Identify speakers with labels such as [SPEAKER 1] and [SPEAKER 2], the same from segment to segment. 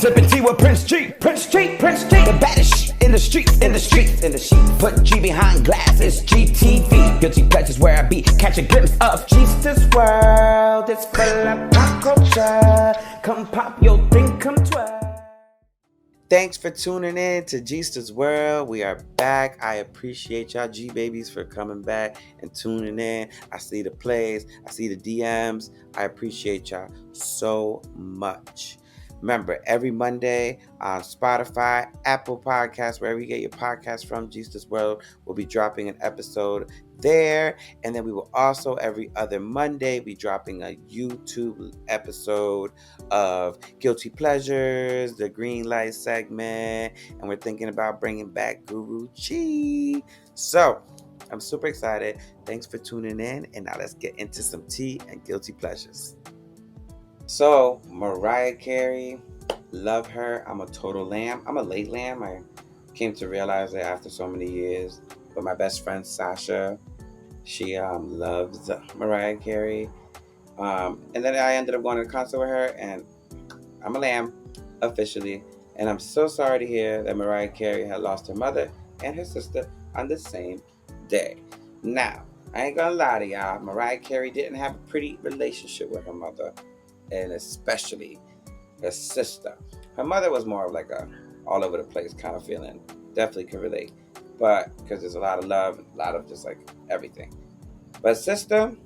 [SPEAKER 1] Sipping tea with Prince G, Prince G, Prince G. The baddest in the streets, in the streets, in the sheet. Put G behind glass, it's GTV. Guilty pleasures where I be. Catch a glimpse of GEESTER'S world. It's full of pop culture. Come pop your thing, come twirl.
[SPEAKER 2] Thanks for tuning in to GEESTER'S World. We are back. I appreciate y'all G-Babies for coming back and tuning in. I see the plays. I see the DMs. I appreciate y'all so much. Remember, every Monday on Spotify, Apple Podcasts, wherever you get your podcasts from, GEESTER'S World will be dropping an episode there. And then we will also, every other Monday, be dropping a YouTube episode of Guilty Pleasures, the Green Light segment, and we're thinking about bringing back Guru G. So, I'm super excited. Thanks for tuning in, and now let's get into some tea and Guilty Pleasures. So, Mariah Carey, love her. I'm a total lamb. I'm a late lamb. I came to realize that after so many years. But my best friend, Sasha, she loves Mariah Carey. And then I ended up going to the concert with her, and I'm a lamb, officially. And I'm so sorry to hear that Mariah Carey had lost her mother and her sister on the same day. Now, I ain't gonna lie to y'all. Mariah Carey didn't have a pretty relationship with her mother, and especially her sister. Her mother was more of like a all over the place kind of feeling. Definitely can relate. But because there's a lot of love, a lot of just like everything. But sister,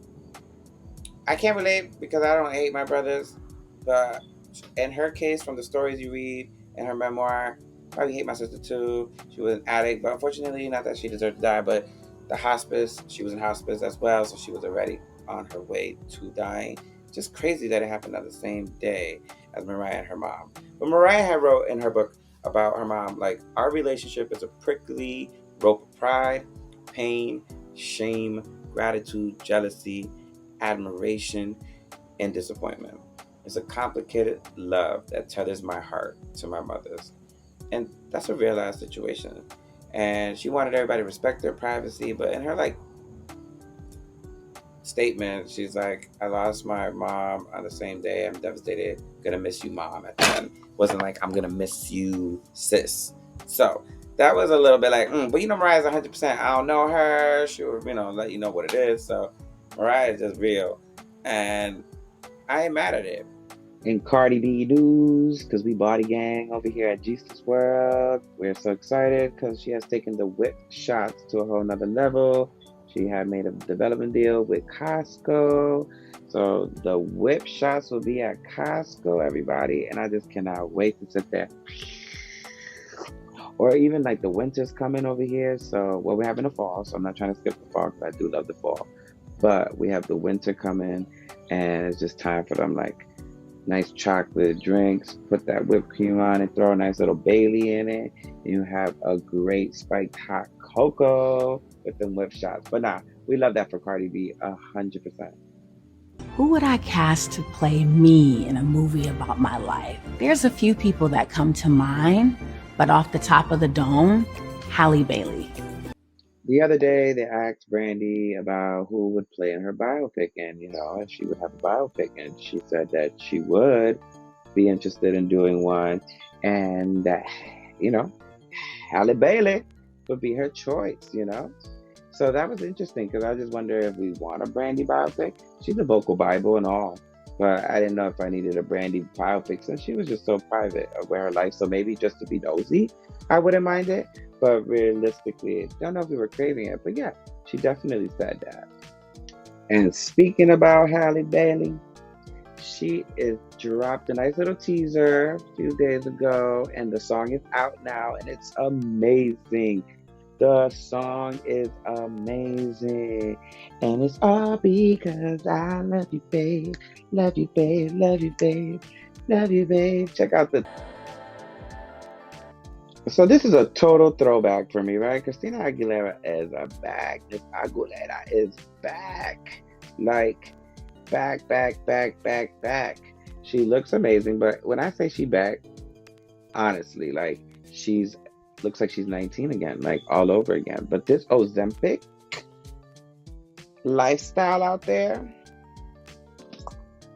[SPEAKER 2] I can't relate because I don't hate my brothers. But in her case, from the stories you read in her memoir, I probably hate my sister too. She was an addict, but unfortunately, not that she deserved to die, but the hospice, she was in hospice as well, so she was already on her way to dying. Just crazy that it happened on the same day as Mariah and her mom. But Mariah had wrote in her book about her mom, like, our relationship is a prickly rope of pride, pain, shame, gratitude, jealousy, admiration, and disappointment. It's a complicated love that tethers my heart to my mother's. And that's a real life situation. And she wanted everybody to respect their privacy, but in her like statement, she's like, I lost my mom on the same day. I'm devastated. Gonna miss you, mom. At the end, wasn't like, I'm gonna miss you, sis. So that was a little bit like, but you know, Mariah's 100%. I don't know her. She'll, let you know what it is. So Mariah is just real, and I ain't mad at it. And Cardi B news, because we body gang over here at GEESTER'S World. We're so excited because she has taken the whip shots to a whole nother level. She had made a development deal with Costco. So the whip shots will be at Costco, everybody. And I just cannot wait to sit there. Or even like the winter's coming over here. So, well, we're having the fall. So I'm not trying to skip the fall because I do love the fall. But we have the winter coming. And it's just time for them like nice chocolate drinks. Put that whipped cream on and throw a nice little Bailey in it. And you have a great spiked hot cocoa with them whip shots. But nah, we love that for Cardi B 100%.
[SPEAKER 3] Who would I cast to play me in a movie about my life? There's a few people that come to mind, but off the top of the dome, Halle Bailey.
[SPEAKER 2] The other day, they asked Brandy about who would play in her biopic, and if she would have a biopic, and she said that she would be interested in doing one, and that Halle Bailey would be her choice. So that was interesting because I just wonder if we want a Brandy biopic. She's a vocal Bible and all, but I didn't know if I needed a Brandy biopic since she was just so private with her life. So maybe just to be nosy, I wouldn't mind it. But realistically, I don't know if we were craving it. But yeah, she definitely said that. And speaking about Halle Bailey, she is dropped a nice little teaser a few days ago, and the song is out now, and it's amazing. The song is amazing, and it's all because I love you, babe. Love you, babe. Love you, babe. Love you, babe. Check out the... So this is a total throwback for me, right? Christina Aguilera is back. Miss Aguilera is back. Like, back. She looks amazing, but when I say she back, honestly, like, looks like she's 19 again, like all over again. But this Ozempic lifestyle out there,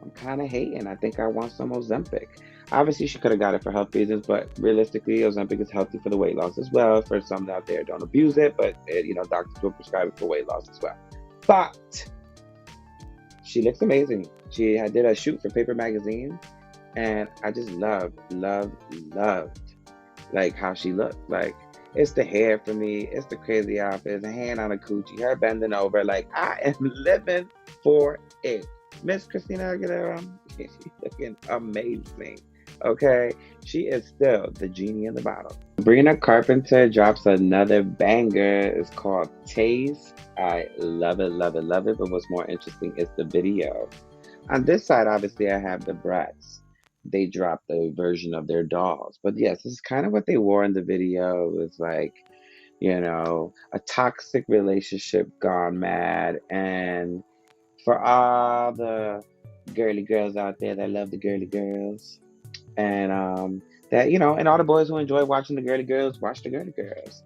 [SPEAKER 2] I'm kind of hating. I think I want some Ozempic. Obviously, she could have got it for health reasons, but realistically, Ozempic is healthy for the weight loss as well. For some out there, don't abuse it, but doctors will prescribe it for weight loss as well. But she looks amazing. She did a shoot for Paper Magazine, and I just loved like how she looked. Like, it's the hair for me, it's the crazy outfit, the hand on a coochie, her bending over. Like, I am living for it. Miss Christina Aguilera, she's looking amazing. Okay, she is still the genie in the bottle. Sabrina Carpenter drops another banger. It's called Taste. I love it. But what's more interesting is the video. On this side, obviously, I have the Bratz. They dropped a version of their dolls. But yes, this is kind of what they wore in the video. It was like, a toxic relationship gone mad. And for all the girly girls out there that love the girly girls, and and all the boys who enjoy watching the girly girls watch the girly girls.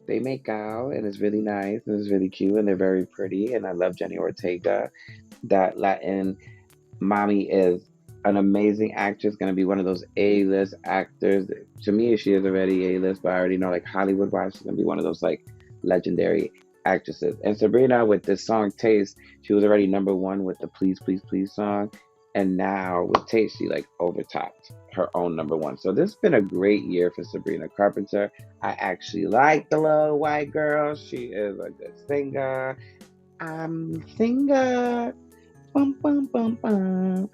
[SPEAKER 2] They make out, and it's really nice, and it's really cute, and they're very pretty, and I love Jenny Ortega. That Latin mommy is an amazing actress, going to be one of those A-list actors. To me, she is already A-list, but I already know, like, Hollywood-wise, she's going to be one of those, like, legendary actresses. And Sabrina, with this song Taste, she was already #1 with the Please Please Please song, and now with Taste, she like overtopped her own #1. So this has been a great year for Sabrina Carpenter. I actually like the little white girl. She is a good singer. I'm singer. Bum, bum, bum, bum.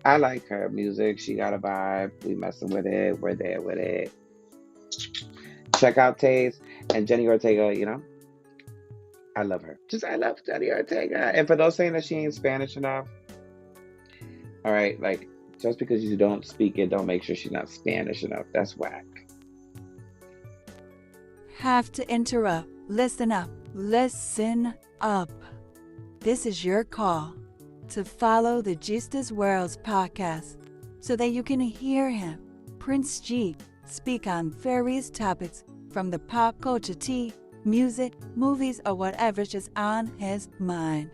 [SPEAKER 2] I like her music. She got a vibe. We messing with it. We're there with it. Check out Taste and Jenny Ortega, I love her. I love Jenny Ortega. And for those saying that she ain't Spanish enough, all right, like, just because you don't speak it, don't make sure she's not Spanish enough. That's whack.
[SPEAKER 4] Have to interrupt. Listen up. Listen up. This is your call to follow the GEESTER'S World podcast so that you can hear him, Prince G, speak on various topics from the pop culture tea, music, movies, or whatever's just on his mind.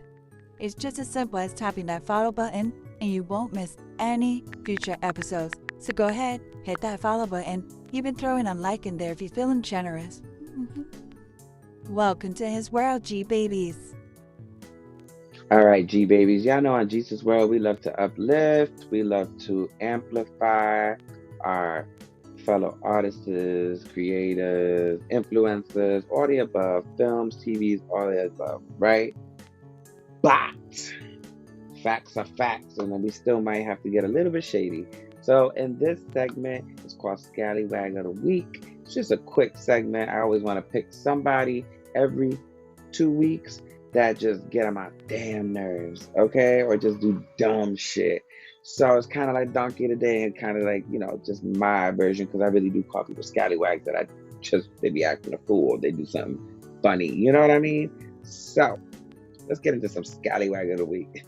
[SPEAKER 4] It's just as simple as tapping that follow button and you won't miss any future episodes. So go ahead, hit that follow button, even throwing a like in there if you're feeling generous. Welcome to his world, G-Babies.
[SPEAKER 2] All right, G-Babies. Y'all know on Jesus World, we love to uplift. We love to amplify our fellow artists, creators, influencers, all the above, films, TVs, all the above, right? But facts are facts, and then we still might have to get a little bit shady. So in this segment, it's called Scallywag of the Week. It's just a quick segment. I always want to pick somebody every 2 weeks that just get on my damn nerves, okay? Or just do dumb shit. So it's kind of like Donkey of the Day and kind of like, just my version, because I really do call people scallywags that they be acting a fool. They do something funny. You know what I mean? So let's get into some Scallywag of the Week.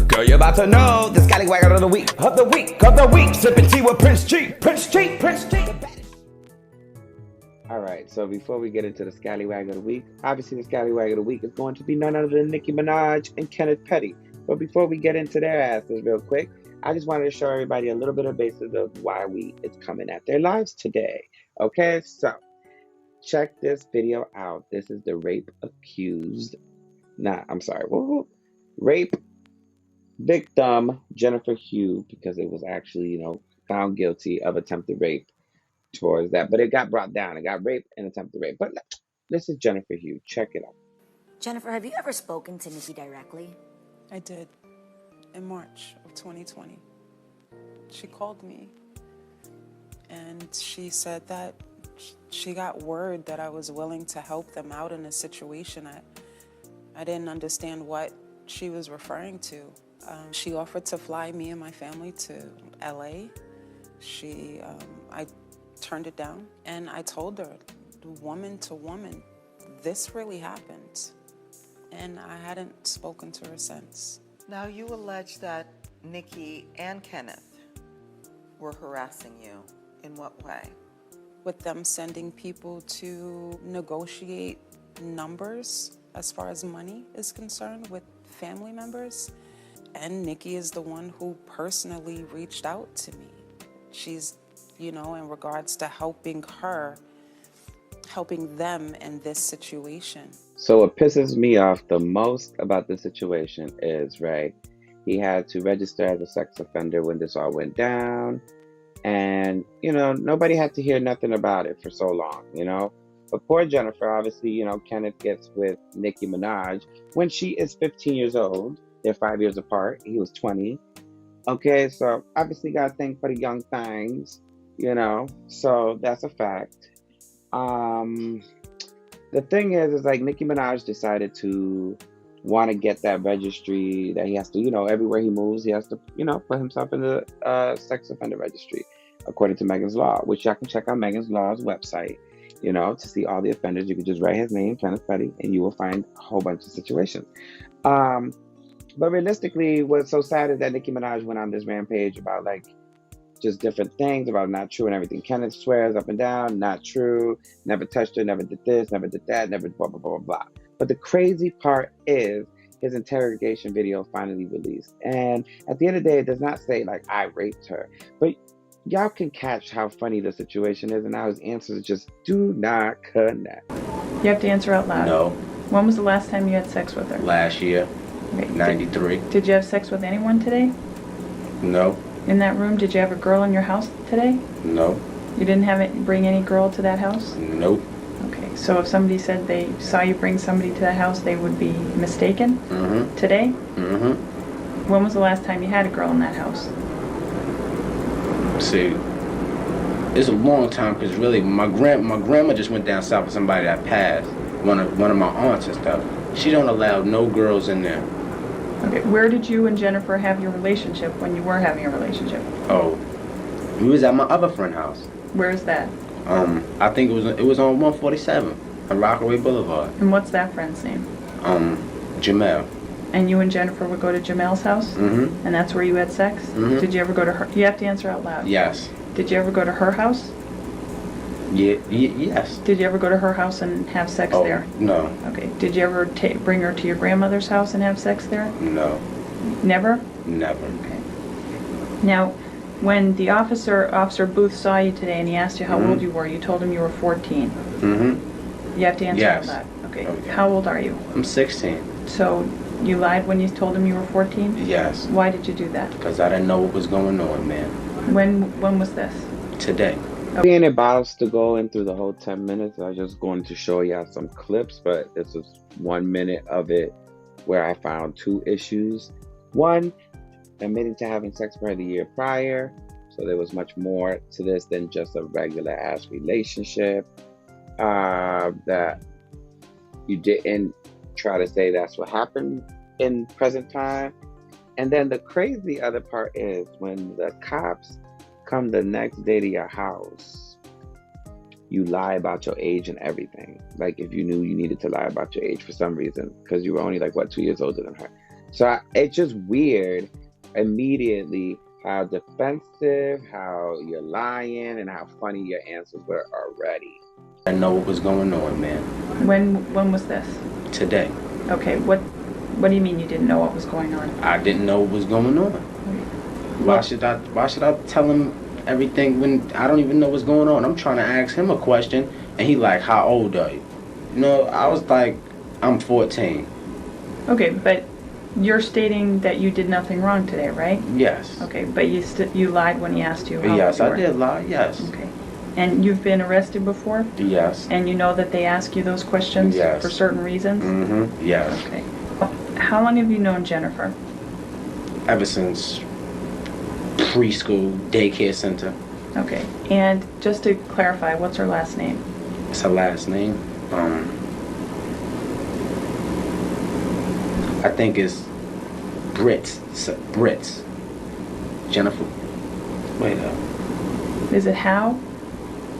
[SPEAKER 1] Girl, you're about to know the Scallywag of the Week, of the week, of the week. Sipping tea with Prince G, Prince G, Prince G.
[SPEAKER 2] All right, so before we get into the Scallywag of the Week, obviously the Scallywag of the Week is going to be none other than Nicki Minaj and Kenneth Petty. But before we get into their asses real quick, I just wanted to show everybody a little bit of basis of why it's coming at their lives today. Okay, so check this video out. This is the rape victim, Jennifer Hugh, because it was actually, found guilty of attempted rape towards that. But it got brought down. It got rape and attempted rape. But this is Jennifer Hugh. Check it out.
[SPEAKER 5] Jennifer, have you ever spoken to Nicki directly?
[SPEAKER 6] I did, in March of 2020. She called me, and she said that she got word that I was willing to help them out in a situation. I didn't understand what she was referring to. She offered to fly me and my family to LA. I turned it down, and I told her, woman to woman, this really happened. And I hadn't spoken to her since.
[SPEAKER 7] Now, you allege that Nicki and Kenneth were harassing you. In what way?
[SPEAKER 6] With them sending people to negotiate numbers as far as money is concerned with family members. And Nicki is the one who personally reached out to me. She's, in regards to helping them in this situation.
[SPEAKER 2] So what pisses me off the most about the situation is, right, he had to register as a sex offender when this all went down. And, nobody had to hear nothing about it for so long, But poor Jennifer, obviously, Kenneth gets with Nicki Minaj when she is 15 years old. They're 5 years apart. He was 20. Okay, so obviously got a thing for the young things, So that's a fact. The thing is like Nicki Minaj decided to want to get that registry that he has to, everywhere he moves, he has to, put himself in the sex offender registry, according to Megan's Law, which y'all can check out Megan's Law's website, to see all the offenders. You can just write his name, Kenneth Petty, and you will find a whole bunch of situations. But realistically, what's so sad is that Nicki Minaj went on this rampage about just different things about not true and everything. Kenneth swears up and down, not true, never touched her, never did this, never did that, never blah, blah, blah, blah, blah. But the crazy part is his interrogation video finally released. And at the end of the day, it does not say I raped her. But y'all can catch how funny the situation is, and now his answers just do not connect.
[SPEAKER 8] You have to answer out loud.
[SPEAKER 9] No.
[SPEAKER 8] When was the last time you had sex with her?
[SPEAKER 9] Last year.
[SPEAKER 8] Okay.
[SPEAKER 9] 93.
[SPEAKER 8] Did you have sex with anyone today?
[SPEAKER 9] No.
[SPEAKER 8] In that room, did you have a girl in your house today?
[SPEAKER 9] No.
[SPEAKER 8] You didn't bring any girl to that house?
[SPEAKER 9] Nope.
[SPEAKER 8] Okay, so if somebody said they saw you bring somebody to that house, they would be mistaken?
[SPEAKER 9] Mm-hmm.
[SPEAKER 8] Today?
[SPEAKER 9] Mm-hmm.
[SPEAKER 8] When was the last time you had a girl in that house?
[SPEAKER 9] See, it's a long time because really my grandma just went down south with somebody that passed. One of my aunts and stuff. She don't allow no girls in there.
[SPEAKER 8] Okay, where did you and Jennifer have your relationship when you were having a relationship?
[SPEAKER 9] Oh, we was at my other friend's house.
[SPEAKER 8] Where is that?
[SPEAKER 9] I think it was on 147 on Rockaway Boulevard.
[SPEAKER 8] And what's that friend's name?
[SPEAKER 9] Jamel.
[SPEAKER 8] And you and Jennifer would go to Jamel's house?
[SPEAKER 9] Mm-hmm.
[SPEAKER 8] And that's where you had sex?
[SPEAKER 9] Mm-hmm.
[SPEAKER 8] Did you ever go to her? You have to answer out loud.
[SPEAKER 9] Yes.
[SPEAKER 8] Did you ever go to her house?
[SPEAKER 9] Yeah. Yes.
[SPEAKER 8] Did you ever go to her house and have sex there?
[SPEAKER 9] No.
[SPEAKER 8] Okay. Did you ever bring her to your grandmother's house and have sex there?
[SPEAKER 9] No.
[SPEAKER 8] Never?
[SPEAKER 9] Never.
[SPEAKER 8] Okay. Now, when the Officer Booth saw you today and he asked you how old you were, you told him you were 14.
[SPEAKER 9] Mm-hmm.
[SPEAKER 8] You have to answer
[SPEAKER 9] Yes.
[SPEAKER 8] that. Okay.
[SPEAKER 9] Okay.
[SPEAKER 8] How old are you?
[SPEAKER 9] I'm 16.
[SPEAKER 8] So you lied when you told him you were 14?
[SPEAKER 9] Yes.
[SPEAKER 8] Why did you do that?
[SPEAKER 9] Because I didn't know what was going on, man.
[SPEAKER 8] When was this?
[SPEAKER 9] Today.
[SPEAKER 2] Being about to go in through the whole 10 minutes, I was just going to show y'all some clips, but this is 1 minute of it where I found two issues. One, admitting to having sex with her the year prior. So there was much more to this than just a regular ass relationship. That you didn't try to say that's what happened in present time. And then the crazy other part is when the cops come the next day to your house, you lie about your age and everything. Like if you knew you needed to lie about your age for some reason, because you were only 2 years older than her. So it's just weird immediately how defensive, how you're lying, and how funny your answers were already.
[SPEAKER 9] I didn't know what was going on, man.
[SPEAKER 8] When was this?
[SPEAKER 9] Today.
[SPEAKER 8] Okay, what do you mean you didn't know what was going on?
[SPEAKER 9] I didn't know what was going on. Why should I tell him everything when I don't even know what's going on? I'm trying to ask him a question and he like, how old are you? I was like, I'm 14.
[SPEAKER 8] Okay, but you're stating that you did nothing wrong today, right?
[SPEAKER 9] Yes.
[SPEAKER 8] Okay, but you lied when he asked you how
[SPEAKER 9] Yes,
[SPEAKER 8] old you
[SPEAKER 9] I
[SPEAKER 8] were.
[SPEAKER 9] did lie, yes.
[SPEAKER 8] Okay. And you've been arrested before?
[SPEAKER 9] Yes.
[SPEAKER 8] And you know that they ask you those questions
[SPEAKER 9] Yes.
[SPEAKER 8] for certain reasons?
[SPEAKER 9] Mm-hmm. Yes.
[SPEAKER 8] Okay. How long have you known Jennifer?
[SPEAKER 9] Ever since preschool, daycare center.
[SPEAKER 8] Okay. And just to clarify, what's her last name?
[SPEAKER 9] It's her last name. I think it's Brits. Jennifer. Wait up.
[SPEAKER 8] Is it How?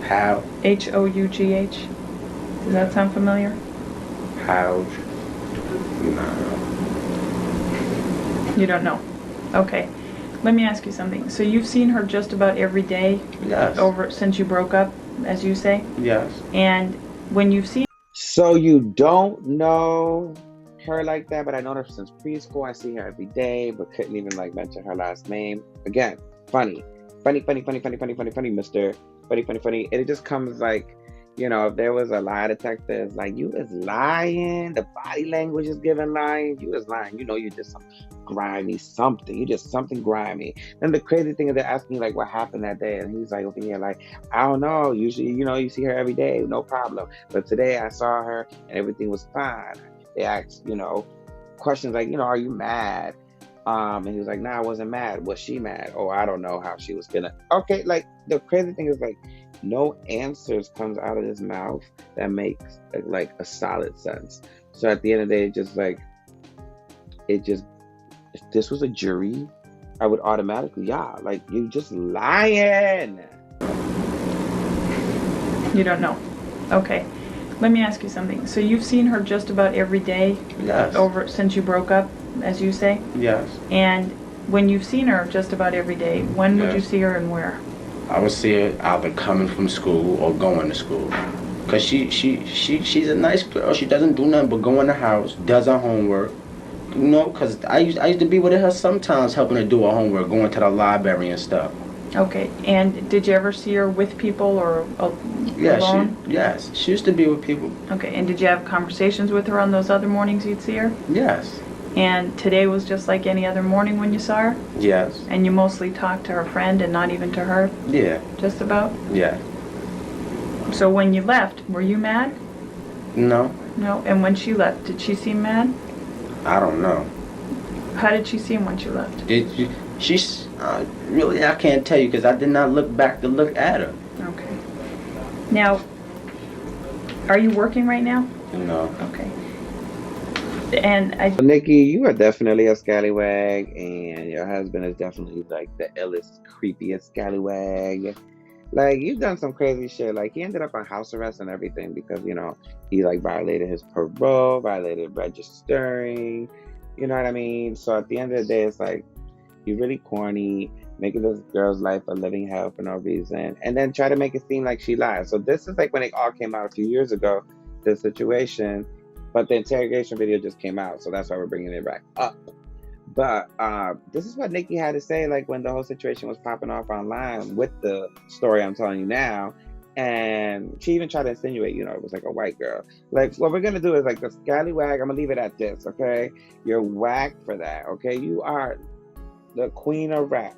[SPEAKER 9] How?
[SPEAKER 8] Hough? Does that sound familiar?
[SPEAKER 9] How? No.
[SPEAKER 8] You don't know? Okay. Let me ask you something. So you've seen her just about every day?
[SPEAKER 9] Yes.
[SPEAKER 8] Since you broke up, as you say?
[SPEAKER 9] Yes.
[SPEAKER 8] And when you've seen...
[SPEAKER 2] So you don't know her like that, but I known her since preschool. I see her every day, but couldn't even like mention her last name. Again, funny, Mr. Funny. And it just comes like, you know, if there was a lie detector, it's like, you was lying. The body language is giving lying. You was lying. You know, you did some grimy something. You did something grimy. Then the crazy thing is they're asking like what happened that day, and he's like over here like, I don't know. Usually, you know, you see her every day, no problem. But today I saw her and everything was fine. They asked, you know, questions like, you know, are you mad? And he was like, nah, I wasn't mad. Was she mad? Oh, I don't know how she was feeling. Okay, like the crazy thing is like, no answers comes out of his mouth that makes like a solid sense. So at the end of the day, if this was a jury, I would automatically, like, you just lying.
[SPEAKER 8] You don't know. Okay. Let me ask you something. So you've seen her just about every day?
[SPEAKER 9] Yes.
[SPEAKER 8] Over since you broke up, as you say?
[SPEAKER 9] Yes.
[SPEAKER 8] And when you've seen her just about every day, when would you see her and where?
[SPEAKER 9] I would see her either coming from school or going to school. Cause she's a nice girl. She doesn't do nothing but go in the house, does her homework. You know, cause I used to be with her sometimes, helping her do her homework, going to the library and stuff.
[SPEAKER 8] Okay. And did you ever see her with people or alone?
[SPEAKER 9] Yes. She used to be with people.
[SPEAKER 8] Okay. And did you have conversations with her on those other mornings you'd see her?
[SPEAKER 9] Yes.
[SPEAKER 8] And today was just like any other morning when you saw her?
[SPEAKER 9] Yes.
[SPEAKER 8] And you mostly talked to her friend and not even to her?
[SPEAKER 9] Yeah.
[SPEAKER 8] Just about?
[SPEAKER 9] Yeah.
[SPEAKER 8] So when you left, were you mad?
[SPEAKER 9] No.
[SPEAKER 8] No? And when she left, did she seem mad?
[SPEAKER 9] I don't know.
[SPEAKER 8] How did she seem when she left?
[SPEAKER 9] She's really, I can't tell you because I did not look back to look at her.
[SPEAKER 8] Okay. Now, are you working right now?
[SPEAKER 9] No.
[SPEAKER 8] Okay. And
[SPEAKER 2] Nicki, you are definitely a scallywag, and your husband is definitely like the illest, creepiest scallywag. Like, you've done some crazy shit. Like, he ended up on house arrest and everything because, you know, he like violated his parole, violated registering. You know what I mean? So at the end of the day, it's like, you're really corny, making this girl's life a living hell for no reason, and then try to make it seem like she lied. So this is like when it all came out a few years ago, the situation. But the interrogation video just came out, so that's why we're bringing it back up. But this is what Nicki had to say, like, when the whole situation was popping off online with the story I'm telling you now. And she even tried to insinuate, you know, it was like a white girl. Like, what we're going to do is, like, the scallywag, I'm going to leave it at this, okay? You're whack for that, okay? You are the queen of rap.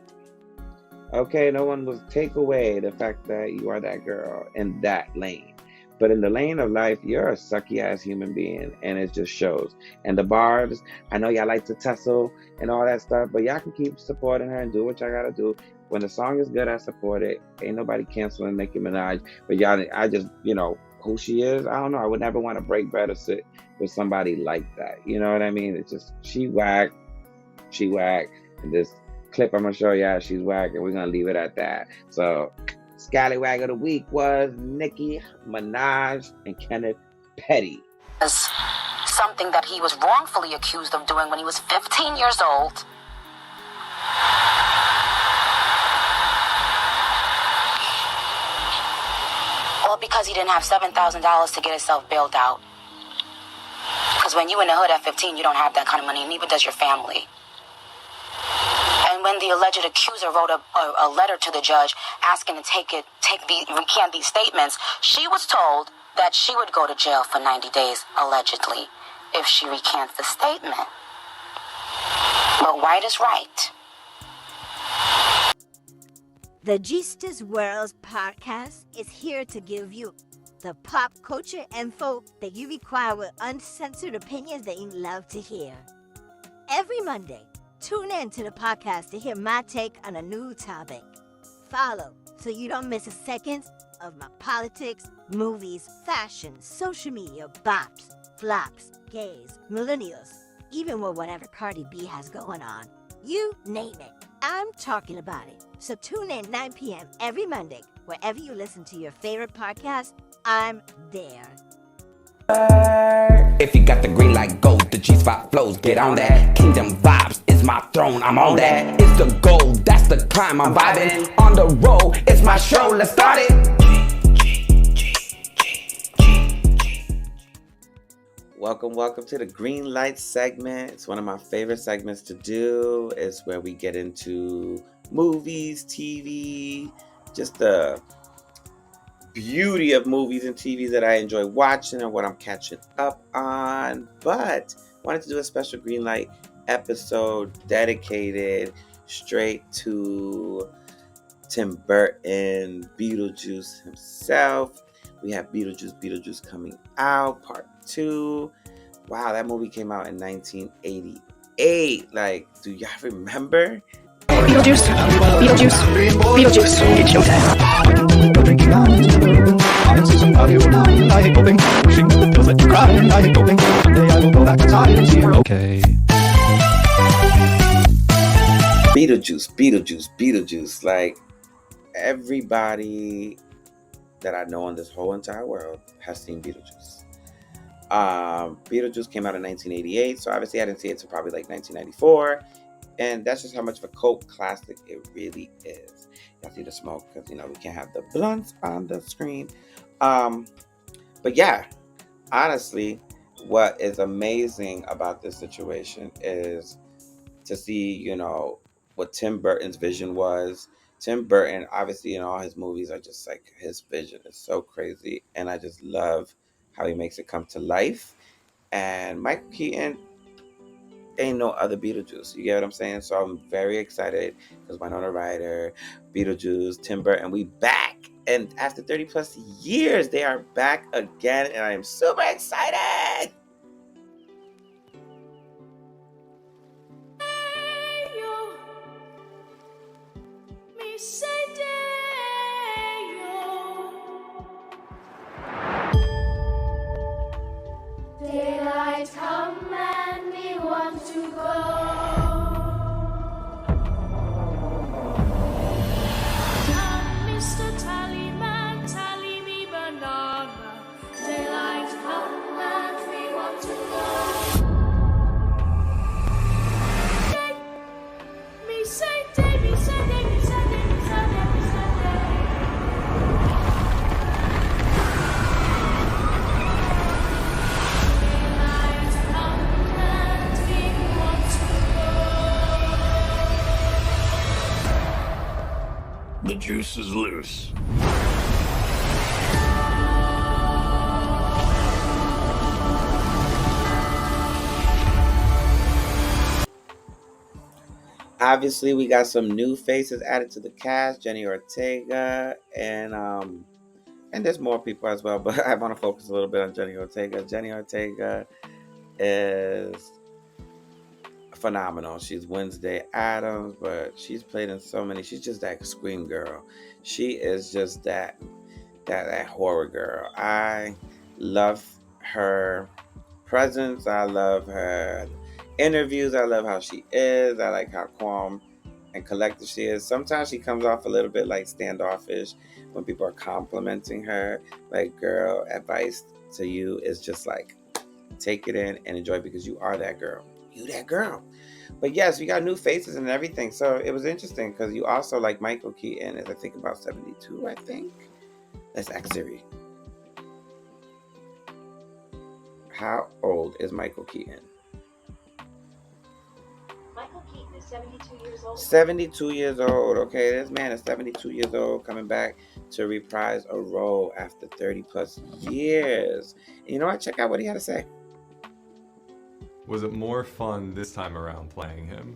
[SPEAKER 2] Okay? No one will take away the fact that you are that girl in that lane. But in the lane of life, you're a sucky-ass human being, and it just shows. And the barbs, I know y'all like to tussle and all that stuff, but y'all can keep supporting her and do what y'all gotta do. When the song is good, I support it. Ain't nobody canceling Nicki Minaj. But y'all, I just, you know, who she is, I don't know. I would never want to break bread or sit with somebody like that. You know what I mean? It's just, she whack. And this clip I'm gonna show y'all, she's whack, and we're gonna leave it at that. So, Scallywag of the week was Nicki Minaj and Kenneth Petty.
[SPEAKER 10] Something that he was wrongfully accused of doing when he was 15 years old. All because he didn't have $7,000 to get himself bailed out. Because when you in the hood at 15, you don't have that kind of money, neither does your family. And when the alleged accuser wrote a letter to the judge asking to recant these statements, she was told that she would go to jail for 90 days, allegedly, if she recants the statement. But right is right.
[SPEAKER 11] The GEESTE'S World podcast is here to give you the pop culture info that you require with uncensored opinions that you love to hear. Every Monday, tune in to the podcast to hear my take on a new topic. Follow so you don't miss a second of my politics, movies, fashion, social media, bops, flops, gays, millennials, even with whatever Cardi B has going on. You name it, I'm talking about it. So tune in 9 p.m. every Monday, wherever you listen to your favorite podcast, I'm there.
[SPEAKER 1] If you got the green light, go. The G-spot flows, get on that. Kingdom vibes is my throne, I'm on that. It's the goal, that's the climb, I'm vibing. On the road, it's my show, let's start it.
[SPEAKER 2] Welcome to the green light segment. It's one of my favorite segments to do. It's where we get into movies, TV, just the beauty of movies and TV that I enjoy watching and what I'm catching up on. But I wanted to do a special green light episode dedicated straight to Tim Burton, Beetlejuice himself. We have Beetlejuice coming out, part 2. Wow, that movie came out in 1988. Like, do y'all remember?
[SPEAKER 12] Beetlejuice, it's showtime.
[SPEAKER 13] Okay.
[SPEAKER 2] Beetlejuice. Like, everybody that I know in this whole entire world has seen Beetlejuice. Beetlejuice came out in 1988, so obviously I didn't see it until probably like 1994. And that's just how much of a cult classic it really is. Y'all see the smoke because, we can't have the blunts on the screen. But yeah, honestly, what is amazing about this situation is to see, what Tim Burton's vision was. Tim Burton, obviously, in all his movies are just like, his vision is so crazy. And I just love how he makes it come to life. And Michael Keaton ain't no other Beetlejuice. You get what I'm saying? So I'm very excited because Winona Ryder, Beetlejuice, Tim Burton, we back. And after 30 plus years, they are back again. And I am super excited.
[SPEAKER 14] Daylight come and we want to go. Mr. Tallyman, tally me banana. Daylight come and we want to go. Me say day, me say day, me say day, me say day, me say day.
[SPEAKER 13] The juice is loose.
[SPEAKER 2] Obviously, we got some new faces added to the cast. Jenny Ortega and there's more people as well, but I want to focus a little bit on Jenny Ortega. Jenny Ortega is phenomenal. She's Wednesday Addams, but she's played in so many. She's just that scream girl. She is just that horror girl. I love her presence. I love her interviews. I love how she is. I like how calm and collected she is. Sometimes she comes off a little bit like standoffish when people are complimenting her. Like, girl, advice to you is just like, take it in and enjoy because you are that girl. You that girl. But yes, we got new faces and everything. So it was interesting because you also like Michael Keaton is I think about 72, I think. Let's ask Siri. How old is Michael Keaton?
[SPEAKER 15] Michael Keaton is 72 years old.
[SPEAKER 2] 72 years old. Okay, this man is 72 years old coming back to reprise a role after 30 plus years. And you know what? Check out what he had to say.
[SPEAKER 16] Was it more fun this time around playing him?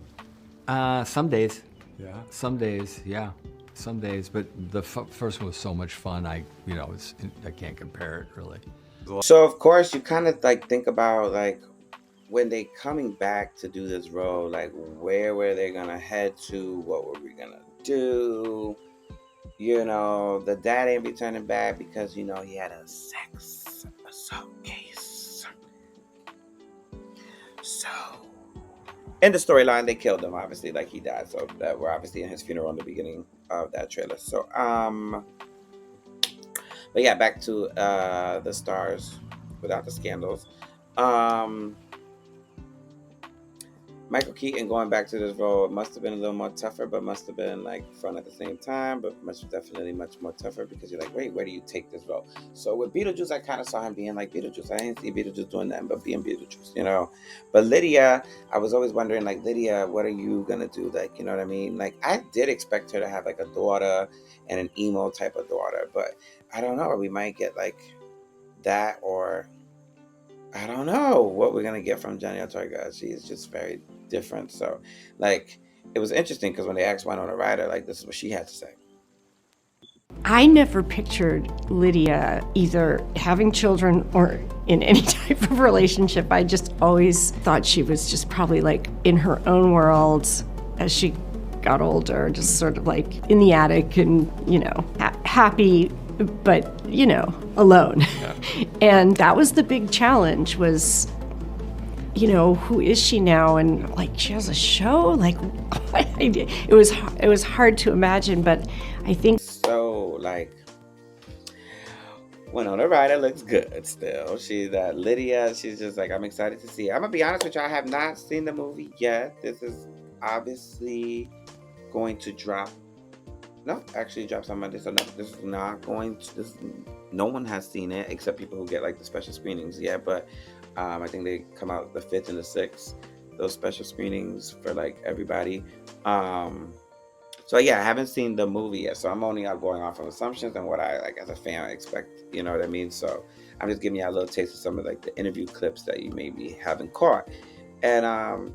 [SPEAKER 17] Some days.
[SPEAKER 16] Yeah?
[SPEAKER 17] Some days, yeah. Some days, but the first one was so much fun. I can't compare it really.
[SPEAKER 2] So of course you kind of like think about like when they coming back to do this role, like where were they gonna head to? What were we gonna do? The dad ain't returning back because he had a sex assault case. So in the storyline, they killed him, obviously, like he died. So that we're obviously in his funeral in the beginning of that trailer. So, but yeah, back to the stars without the scandals. Michael Keaton going back to this role must have been a little more tougher, but must have been like fun at the same time, but definitely much more tougher because you're like, wait, where do you take this role? So with Beetlejuice, I kind of saw him being like Beetlejuice. I didn't see Beetlejuice doing that, but being Beetlejuice, you know. But Lydia, I was always wondering, like, Lydia, what are you gonna do? Like, you know what I mean? Like, I did expect her to have like a daughter and an emo type of daughter, but I don't know. We might get like that, or I don't know what we're gonna get from Jenny Ortega. She's just very different. So, like, it was interesting because when they asked Winona Ryder, like, this is what she had to say.
[SPEAKER 12] I never pictured Lydia either having children or in any type of relationship. I just always thought she was just probably like in her own world as she got older, just sort of like in the attic and, you know, happy, but, you know, alone. Yeah. And that was the big challenge was, you know, who is she now? And like, she has a show? Like, it was hard to imagine, but I think.
[SPEAKER 2] So, like, Winona Ryder looks good still. She's Lydia, she's just like, I'm excited to see it. I'm gonna be honest with you, I have not seen the movie yet. This is obviously going to drop. No, actually it drops on Monday, so no, this is not going to, no one has seen it except people who get like the special screenings yet, but I think they come out the 5th and the 6th, those special screenings for like everybody. So yeah, I haven't seen the movie yet, so I'm only going off of assumptions and what I, like, as a fan, expect, you know what I mean? So I'm just giving you a little taste of some of like the interview clips that you maybe haven't caught. And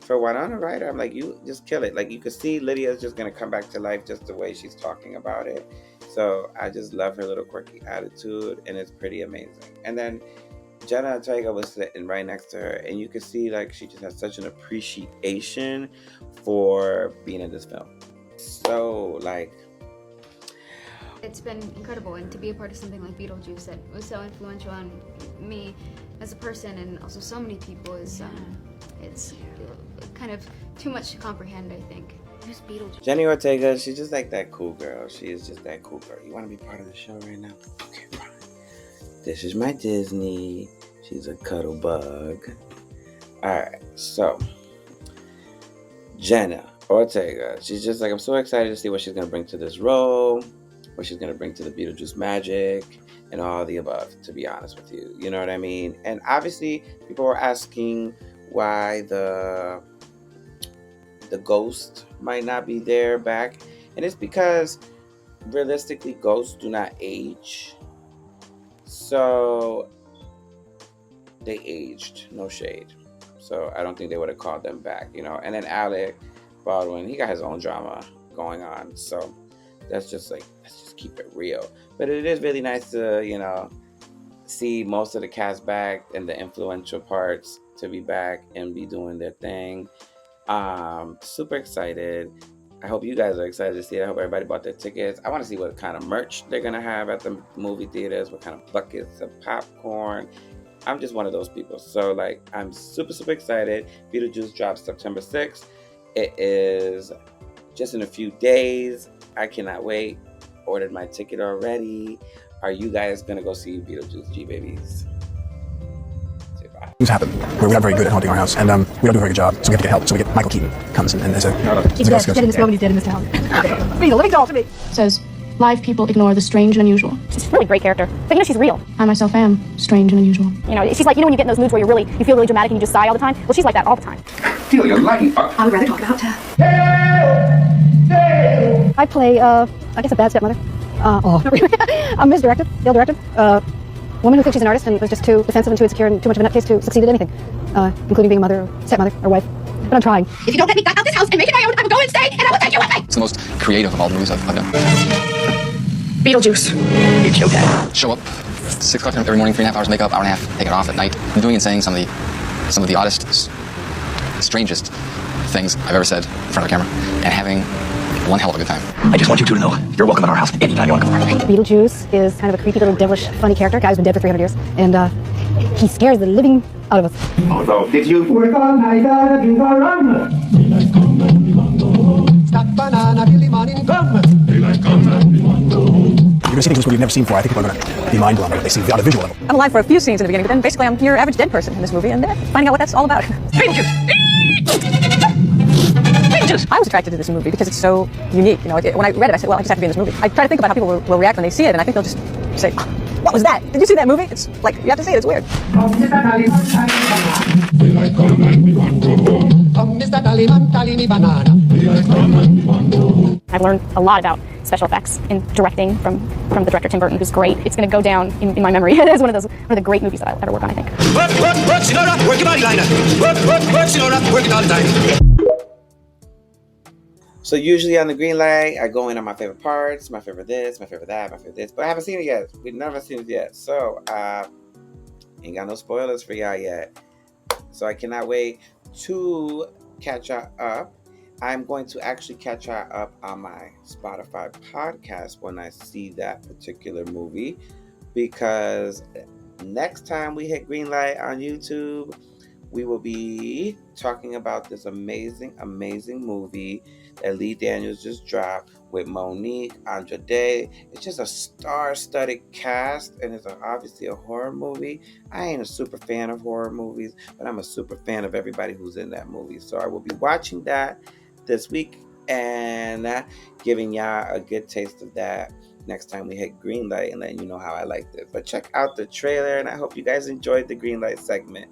[SPEAKER 2] for Winona Ryder, I'm like, you just kill it. Like, you could see Lydia's just gonna come back to life just the way she's talking about it. So I just love her little quirky attitude, and it's pretty amazing. And then Jenna Ortega was sitting right next to her, and you could see like she just has such an appreciation for being in this film. So like,
[SPEAKER 13] it's been incredible, and to be a part of something like Beetlejuice that was so influential on me as a person and also so many people is it's kind of too much to comprehend, I think. Who's Beetlejuice?
[SPEAKER 2] Jenny Ortega, she's just like that cool girl. She is just that cool girl. You want to be part of the show right now? Okay, fine. This is my Disney. She's a cuddle bug. Alright, so Jenna Ortega, she's just like, I'm so excited to see what she's going to bring to this role, what she's going to bring to the Beetlejuice magic, and all the above, to be honest with you. You know what I mean? And obviously, people were asking why the ghost might not be there back. And it's because, realistically, ghosts do not age. So they aged, no shade. So I don't think they would have called them back, you know. And then Alec Baldwin, he got his own drama going on. So that's just like, let's just keep it real. But it is really nice to, you know, see most of the cast back and the influential parts to be back and be doing their thing. Super excited. I hope you guys are excited to see it. I hope everybody bought their tickets. I want to see what kind of merch they're going to have at the movie theaters, what kind of buckets of popcorn. I'm just one of those people. So, like, I'm super, super excited. Beetlejuice drops September 6th. It is just in a few days. I cannot wait. Ordered my ticket already. Are you guys going to go see Beetlejuice, G-Babies?
[SPEAKER 18] Things happen where we're not very good at haunting our house, and we don't do a very good job, so we have to get help. So we get Michael Keaton comes and there's a
[SPEAKER 19] he's dead. Dead in this moment. He's dead in this town. He's a living doll to me.
[SPEAKER 20] Says live people ignore the strange and unusual.
[SPEAKER 19] She's a really great character, but you know she's real.
[SPEAKER 20] I myself am strange and unusual.
[SPEAKER 19] You know, she's like, you know when you get in those moods where you feel really dramatic and you just sigh all the time. Well, she's like that all the time.
[SPEAKER 21] Feel your light up.
[SPEAKER 19] I would rather talk about her. I play, I guess, a bad stepmother. Not really. I'm Ms. Directive, Dale Directive. Woman who thinks she's an artist and was just too defensive and too insecure and too much of a nutcase to succeed at anything, including being a mother, or stepmother, or wife. But I'm trying.
[SPEAKER 20] If you don't let me back out this house and make it my own, I will go and stay, and I will take you with me.
[SPEAKER 22] It's the most creative of all the movies I've done.
[SPEAKER 19] Beetlejuice. You killed that.
[SPEAKER 22] Show up 6 o'clock every morning, 3.5 hours makeup, hour and a half, take it off at night. I'm doing and saying some of the oddest, strangest things I've ever said in front of a camera, and having one hell of a good time.
[SPEAKER 18] I just want you two to know you're welcome at our house anytime you want to come.
[SPEAKER 19] Beetlejuice is kind of a creepy little devilish funny character. Guy's been dead for 300 years, and he scares the living out of us.
[SPEAKER 21] Although, did you work all night at a drink around?
[SPEAKER 18] Stop banana, Billy morning come. Daylight come. You're going to see things in this movie you've never seen before. I think people are going to be mind blown by what they see on a visual level.
[SPEAKER 19] I'm alive for a few scenes in the beginning, but then basically I'm your average dead person in this movie, and finding out what that's all about. Beetlejuice! Beetlejuice. I was attracted to this movie because it's so unique. You know, when I read it, I said, well, I just have to be in this movie. I try to think about how people will react when they see it, and I think they'll just say, oh, what was that? Did you see that movie? It's like, you have to see it, it's weird.
[SPEAKER 20] I've learned a lot about special effects and directing from the director Tim Burton, who's great. It's going to go down in my memory as one of the great movies that I'll ever work on, I think.
[SPEAKER 1] Work your body line. Work it all the time.
[SPEAKER 2] So usually on the green light, I go in on my favorite parts, my favorite this, my favorite that, my favorite this. But I haven't seen it yet. We've never seen it yet. So ain't got no spoilers for y'all yet. So I cannot wait to catch y'all up. I'm going to actually catch y'all up on my Spotify podcast when I see that particular movie, because next time we hit green light on YouTube, we will be talking about this amazing movie that Lee Daniels just dropped with Monique, Andrade. It's just a star-studded cast, and it's obviously a horror movie. I ain't a super fan of horror movies, but I'm a super fan of everybody who's in that movie. So I will be watching that this week and giving y'all a good taste of that next time we hit green light and letting you know how I like this. But check out the trailer, and I hope you guys enjoyed the green light segment.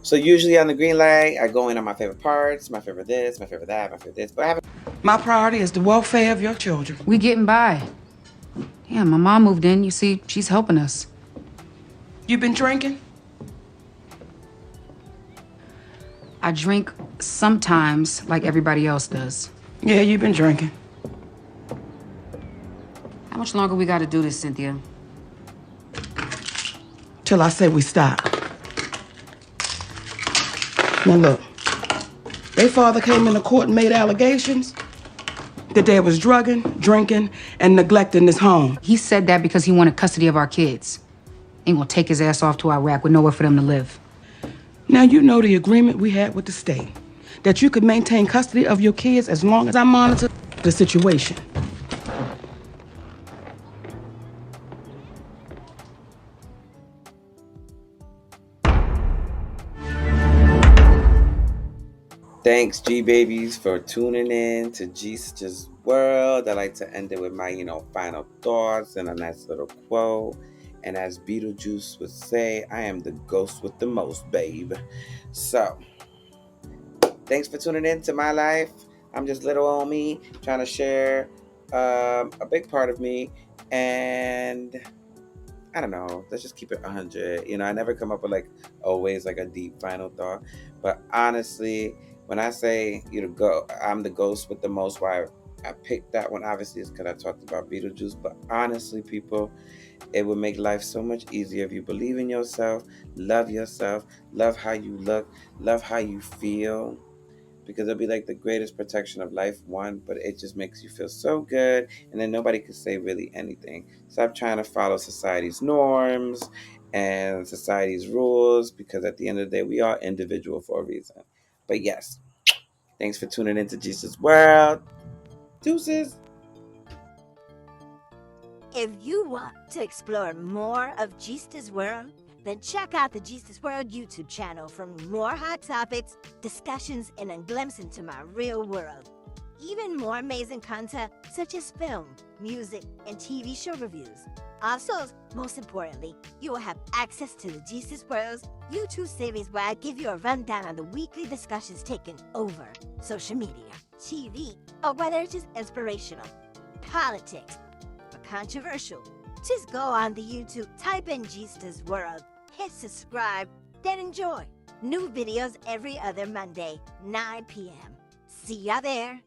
[SPEAKER 2] So usually on the green light, I go in on my favorite parts, my favorite this, my favorite that, my favorite this. But I haven't.
[SPEAKER 3] My priority is the welfare of your children.
[SPEAKER 4] We getting by. Yeah, my mom moved in. You see, she's helping us.
[SPEAKER 3] You been drinking?
[SPEAKER 4] I drink sometimes, like everybody else does.
[SPEAKER 3] Yeah, you've been drinking.
[SPEAKER 4] How much longer we got to do this, Cynthia?
[SPEAKER 3] Till I say we stop. Now look, their father came into court and made allegations that dad was drugging, drinking, and neglecting his home.
[SPEAKER 4] He said that because he wanted custody of our kids. Ain't gonna take his ass off to Iraq with nowhere for them to live.
[SPEAKER 3] Now you know the agreement we had with the state, that you could maintain custody of your kids as long as I monitor the situation.
[SPEAKER 2] Thanks, G-Babies, for tuning in to GEESTER'S World. I like to end it with my, final thoughts and a nice little quote. And as Beetlejuice would say, I am the ghost with the most, babe. So, thanks for tuning in to my life. I'm just little old me, trying to share a big part of me. And I don't know, let's just keep it 100. I never come up with always a deep final thought. But honestly, when I say I'm the ghost with the most, why I picked that one obviously is because I talked about Beetlejuice. But honestly, people, it would make life so much easier if you believe in yourself, love how you look, love how you feel, because it'll be the greatest protection of life, one, but it just makes you feel so good, and then nobody can say really anything. Stop trying to follow society's norms and society's rules, because at the end of the day, we are individual for a reason. But yes, thanks for tuning into GEESTER'S World. Deuces.
[SPEAKER 11] If you want to explore more of GEESTER'S World, then check out the GEESTER'S World YouTube channel for more hot topics, discussions, and a glimpse into my real world. Even more amazing content such as film, music, and TV show reviews. Also, most importantly, you will have access to the GEESTER'S World's YouTube series where I give you a rundown on the weekly discussions taken over social media, TV, or whether it's just inspirational, politics, or controversial. Just go on the YouTube, type in GEESTER'S World, hit subscribe, then enjoy. New videos every other Monday, 9 p.m. See ya there.